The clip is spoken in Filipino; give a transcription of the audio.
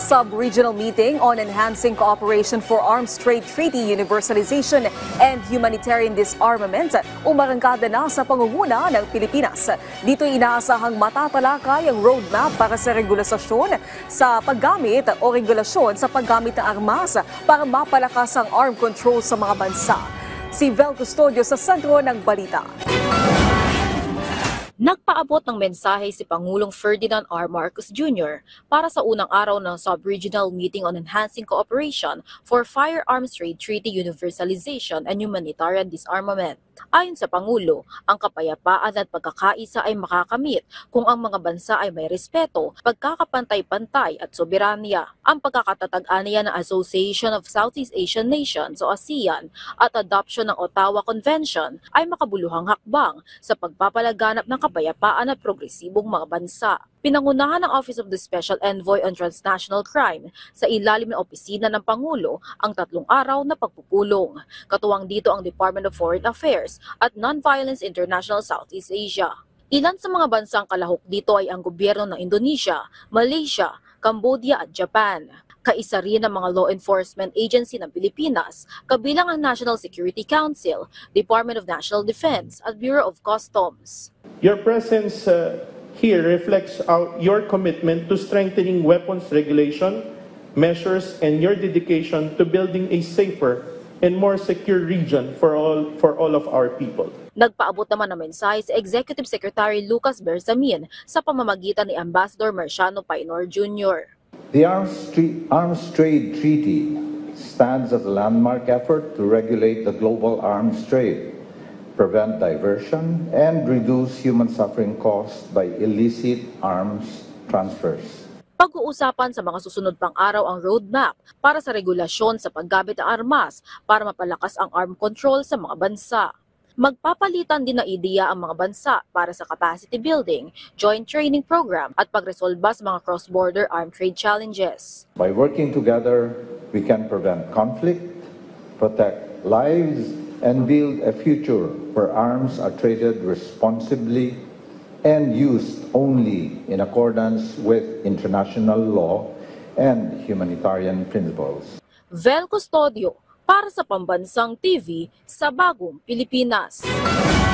Sub-Regional Meeting on Enhancing Cooperation for Arms Trade Treaty Universalization and Humanitarian Disarmament umarangkada na sa pangunguna ng Pilipinas. Dito inaasahang matatalakay ang roadmap para sa regulasyon sa paggamit o regulasyon sa paggamit ng armas para mapalakas ang armed control sa mga bansa. Si Vel Custodio sa sentro ng balita. Nagpaabot ng mensahe si Pangulong Ferdinand R. Marcos Jr. para sa unang araw ng Sub-Regional Meeting on Enhancing Cooperation for Firearms Trade Treaty Universalization and Humanitarian Disarmament. Ayon sa Pangulo, ang kapayapaan at pagkakaisa ay makakamit kung ang mga bansa ay may respeto, pagkakapantay-pantay at soberanya. Ang pagkakatatag-aniya ng Association of Southeast Asian Nations o ASEAN at adoption ng Ottawa Convention ay makabuluhang hakbang sa pagpapalaganap ng kapayapaan at progresibong mga bansa. Pinangunahan ng Office of the Special Envoy on Transnational Crime sa ilalim ng opisina ng Pangulo ang 3 araw na pagpupulong. Katuwang dito ang Department of Foreign Affairs at Nonviolence International Southeast Asia. Ilan sa mga bansang kalahok dito ay ang gobyerno ng Indonesia, Malaysia, Cambodia at Japan. Kaisa rin ang mga law enforcement agency ng Pilipinas, kabilang ang National Security Council, Department of National Defense at Bureau of Customs. Your presence here reflects your commitment to strengthening weapons regulation measures and your dedication to building a safer and more secure region for all of our people. Nagpaabot naman ng mensahe si Executive Secretary Lucas Bersamin sa pamamagitan ni Ambassador Marciano Painor Jr. The Arms Trade Treaty stands as a landmark effort to regulate the global arms trade, prevent diversion, and reduce human suffering caused by illicit arms transfers. Pag-uusapan sa mga susunod pang araw ang roadmap para sa regulasyon sa paggamit ng armas para mapalakas ang armed control sa mga bansa. Magpapalitan din ng ideya ang mga bansa para sa capacity building, joint training program at pagresolba sa mga cross-border armed trade challenges. By working together, we can prevent conflict, protect lives, and build a future where arms are traded responsibly and used only in accordance with international law and humanitarian principles. Vel Custodio para sa Pambansang TV sa Bagong Pilipinas.